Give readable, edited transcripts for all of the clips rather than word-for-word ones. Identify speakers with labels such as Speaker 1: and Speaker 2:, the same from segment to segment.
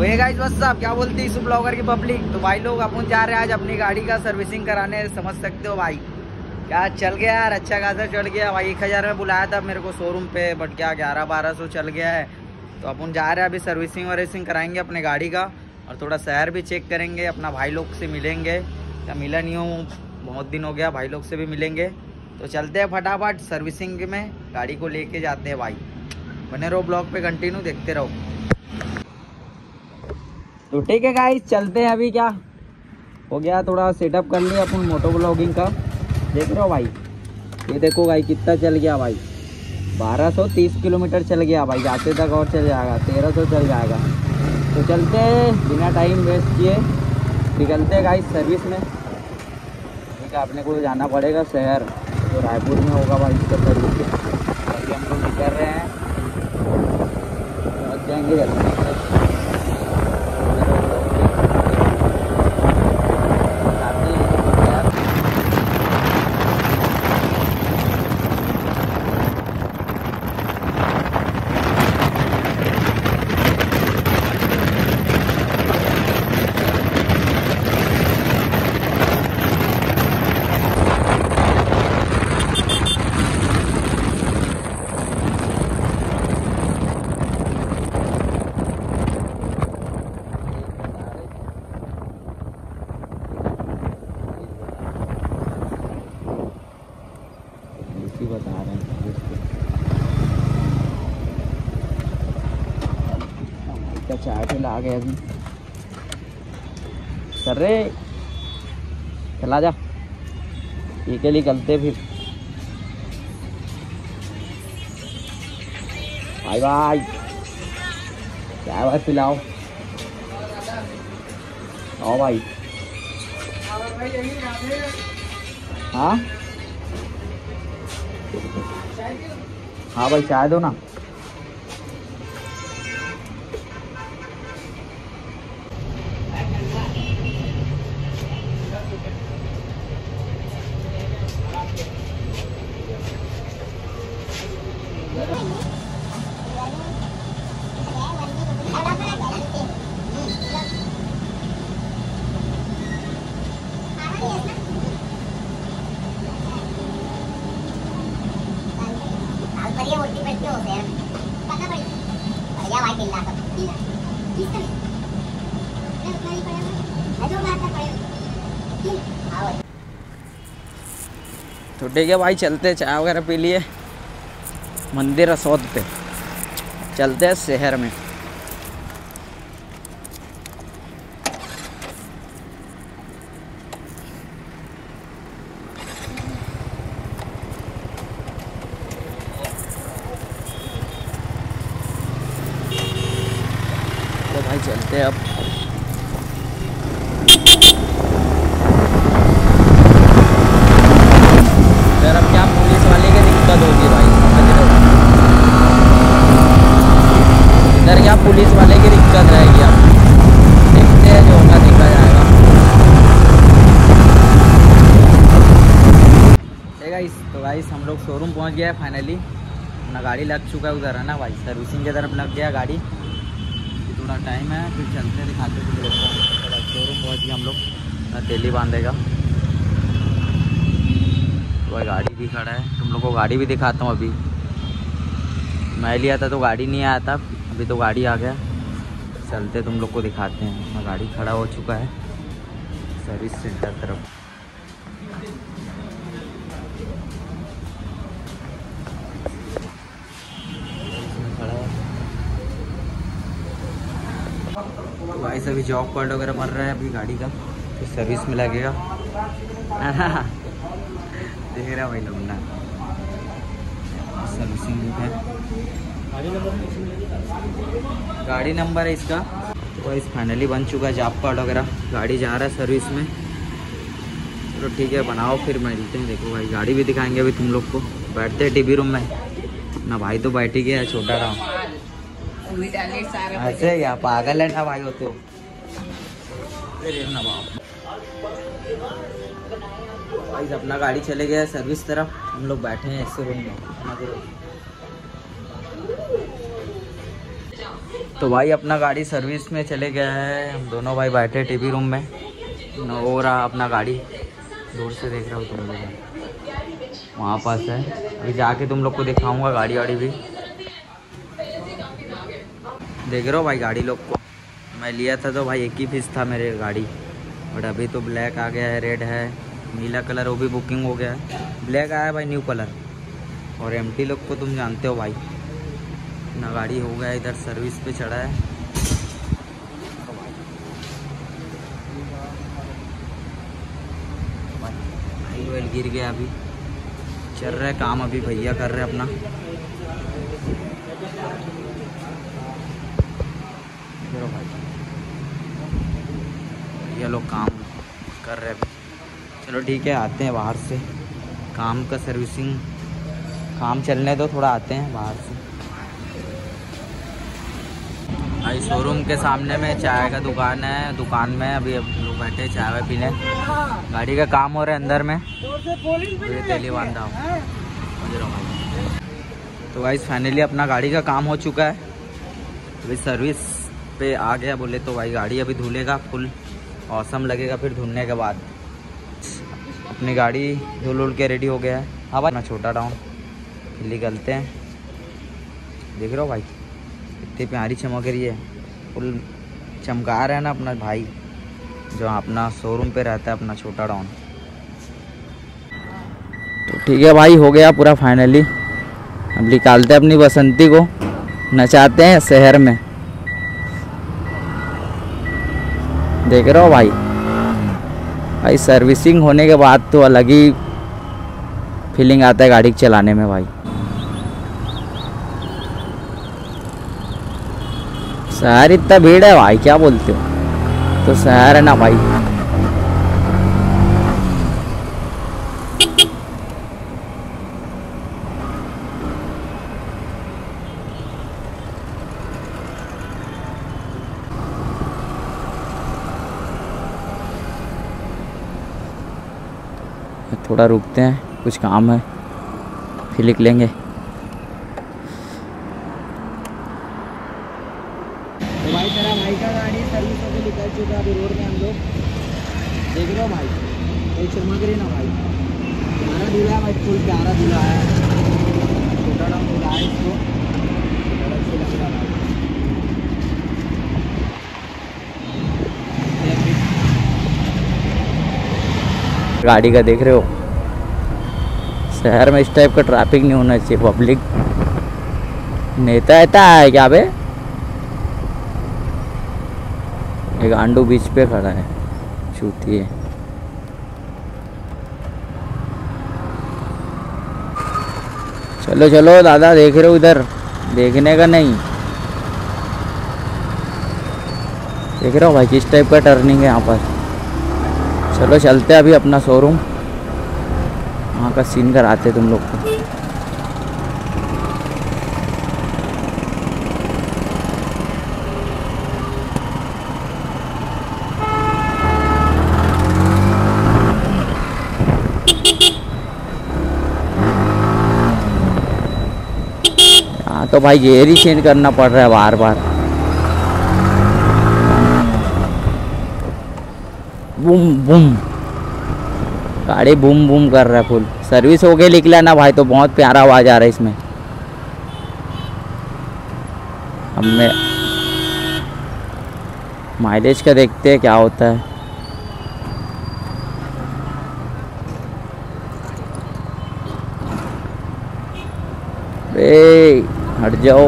Speaker 1: तो ये गाइस बस आप क्या बोलते हैं इस ब्लॉगर की पब्लिक। तो भाई लोग अपन जा रहे हैं आज अपनी गाड़ी का सर्विसिंग कराने, समझ सकते हो भाई। क्या चल गया यार, अच्छा खासा चल गया भाई। 1000 में बुलाया था मेरे को शोरूम पे, बट क्या 1100-1200 चल गया है। तो अपन जा रहे हैं अभी सर्विसिंग वर्विसिंग कराएंगे अपने गाड़ी का, और थोड़ा शहर भी चेक करेंगे, अपना भाई लोग से मिलेंगे। क्या मिला नहीं हूँ, बहुत दिन हो गया, भाई लोग से भी मिलेंगे। तो चलते हैं फटाफट सर्विसिंग में, गाड़ी को लेके जाते हैं भाई। बने रहो ब्लॉग पे, कंटिन्यू देखते रहो। तो ठीक है गाइस, चलते हैं। अभी क्या हो गया, थोड़ा सेटअप कर लिया अपन मोटो ब्लॉगिंग का। देख रहे हो भाई, ये देखो भाई कितना चल गया भाई। 1230 किलोमीटर चल गया भाई, जाते तक और चल जाएगा 1300 चल जाएगा। तो चलते हैं बिना टाइम वेस्ट किए, निकलते हैं गाइस सर्विस में। ठीक है, अपने को जाना पड़ेगा शहर, जो रायपुर में होगा भाई इसका सर्विस। अभी हम लोग निकल रहे हैं, पहुँच जाएंगे जल्दी। बता रहे हैं क्या चाय पे ला गए अभी। कर रे चला जा, ठीक है निकलते फिर। बाय बाय, चाय वाय पिलाओ। आओ भाई। हाँ हाँ भाई, चाय दो ना। तो ठीक है भाई, चलते चाय वगैरह पी लिए, मंदिर असौद पे चलते हैं शहर में। तो भाई चलते हैं अब। अब क्या पुलिस वाले की दिक्कत होगी भाई, इधर क्या पुलिस वाले की दिक्कत रहेगी। अब देखते हैं, जो होगा देखा जाएगा। तो गाइस हम लोग शोरूम पहुंच गया है फाइनली। अपना गाड़ी लग चुका है उधर, है ना भाई, सर्विसिंग की तरफ लग गया गाड़ी। थोड़ा टाइम है, फिर चलते दिखाते कुछ लोग को। शोरूम पहुँच गया हम लोग, तेली बांधेगा। वह गाड़ी भी खड़ा है, तुम लोग को गाड़ी भी दिखाता हूँ। अभी मैं लिया था तो गाड़ी नहीं आया था, अभी तो गाड़ी आ गया। चलते तुम लोग को दिखाते हैं। अपना गाड़ी खड़ा हो चुका है सर्विस सेंटर तरफ। खड़ा है तो भाई सभी जॉब कार्ड वगैरह भर रहा है अभी गाड़ी का, तो सर्विस में लगेगा। देख रहा भाई लोग ना, सर्विसिंग है। गाड़ी नंबर है इसका। तो इस फाइनली बन चुका है जॉब कार्ड वगैरह, गाड़ी जा रहा है सर्विस में। तो ठीक है, बनाओ फिर मिलते हैं। देखो भाई गाड़ी भी दिखाएंगे अभी तुम लोग को। बैठते हैं टीवी रूम में ना, भाई तो बैठ ही गया, छोटा रहा। ऐसे क्या पागल है ना भाई, हो तो भाई अपना गाड़ी चले गया सर्विस तरफ, हम लोग बैठे हैं इस रूम में। तो भाई अपना गाड़ी सर्विस में चले गया है, हम दोनों भाई बैठे टीवी रूम में। न हो रहा अपना गाड़ी, दूर से देख रहा हूँ तुम लोग, वहाँ पास है। अभी जाके तुम लोग को दिखाऊंगा गाड़ी वाड़ी भी। देख रहे हो भाई गाड़ी लोग को, मैं लिया था तो भाई एक ही पीस था मेरे गाड़ी, बट अभी तो ब्लैक आ गया है, रेड है, नीला कलर वो भी बुकिंग हो गया है, ब्लैक आया है भाई न्यू कलर। और एमटी लोग को तुम जानते हो भाई, ना गाड़ी हो गया इधर सर्विस पे चढ़ा है। ऑयल ऑयल गिर गया, अभी चल रहा है काम, अभी भैया कर रहे हैं अपना। ये लोग काम कर रहे हैं। चलो ठीक है, आते हैं बाहर से, काम का सर्विसिंग काम चलने दो, थोड़ा आते हैं बाहर से। भाई शोरूम के सामने में चाय का दुकान है, दुकान में अभी अब लोग बैठे चाय वाय पीने। गाड़ी का काम हो रहा है अंदर में, तेली बांधा। तो भाई फाइनली अपना गाड़ी का काम हो चुका है, अभी सर्विस पे आ गया। बोले तो भाई गाड़ी अभी धुलेगा, फुल औसम लगेगा फिर धुलने के बाद। अपनी गाड़ी धुल के रेडी हो गया है। हाँ भाई, अपना छोटा टाउन फिर निकलते हैं। देख रहे हो भाई इतनी प्यारी चमक रही है, फुल चमका रहा है ना अपना भाई, जो अपना शोरूम पे रहता है अपना छोटा टाउन। तो ठीक है भाई, हो गया पूरा फाइनली। अब निकालते हैं अपनी बसंती को, नचाते हैं शहर में। देख रहे हो भाई, भाई सर्विसिंग होने के बाद तो अलग ही फीलिंग आता है गाड़ी चलाने में भाई। शहर इतना भीड़ है भाई, क्या बोलते हो, तो शहर है ना भाई। थोड़ा रुकते हैं, कुछ काम है, फिर निकलेंगे। तो भाई तेरा भाई का गाड़ी सर्विस होकर निकल चुका है, अभी रोड में हम लोग। देख रहे हो भाई, कोई चमक रही ना भाई, प्यारा दूल्हा है भाई, फुल प्यारा दूल्हा है, छोटा नाम दूल्हा है इसको, अच्छी लग रहा है। गाड़ी का देख रहे हो, शहर में इस टाइप का ट्रैफिक नहीं होना चाहिए। पब्लिक नेता ऐता है क्या बे, एक आंडू बीच पे खड़ा है, चूती है। चलो चलो दादा, देख रहे हो इधर, देखने का नहीं। देख रहे हो भाई किस टाइप का टर्निंग है यहाँ पर। चलो चलते हैं अभी अपना शोरूम, वहाँ का सीन कराते तुम लोग को। हाँ तो भाई गियर ही चेंज करना पड़ रहा है बार बार। बूम बूम, गाड़ी बूम बूम कर रहा है फुल। सर्विस हो गई निकला ना भाई, तो बहुत प्यारा आवाज आ रहा है इसमें। अब मैं माइलेज का देखते हैं क्या होता है। बे हट जाओ,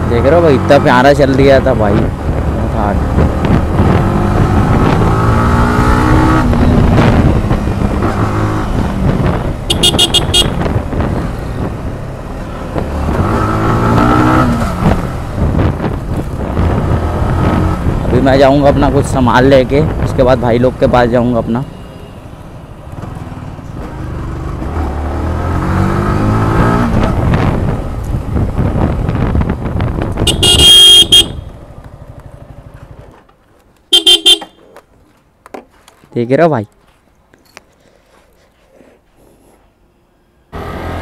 Speaker 1: देख रहे हो भाई इतना प्यारा चल रहा था भाई, बहुत हार्ड। अभी मैं जाऊंगा अपना कुछ सामान लेके, उसके बाद भाई लोग के पास जाऊंगा अपना। देख रहे हो भाई,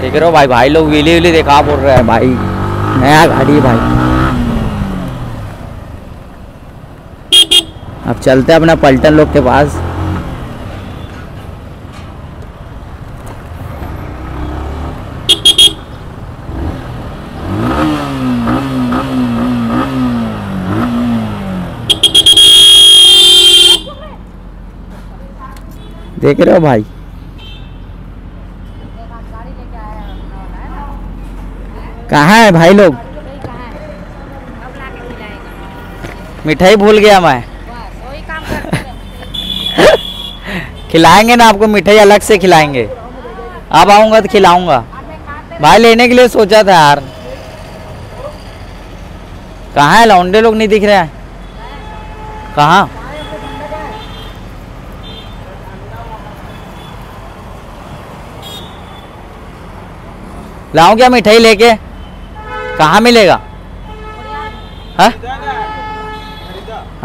Speaker 1: देख रहे हो भाई, भाई लोग व्हीली व्हीली देखा बोल रहे हैं भाई, नया गाड़ी भाई। अब चलते हैं अपना पलटन लोग के पास। देख रहे हो भाई, कहाँ है भाई लोग? मिठाई भूल गया मैं। खिलाएंगे ना आपको, मिठाई अलग से खिलाएंगे। अब आऊंगा तो खिलाऊंगा भाई। लेने के लिए सोचा था यार। कहाँ है लौंडे लोग? नहीं दिख रहे हैं। कहाँ? लाऊं क्या मिठाई लेके? कहाँ मिलेगा? हाँ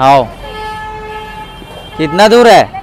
Speaker 1: आओ। कितना दूर है?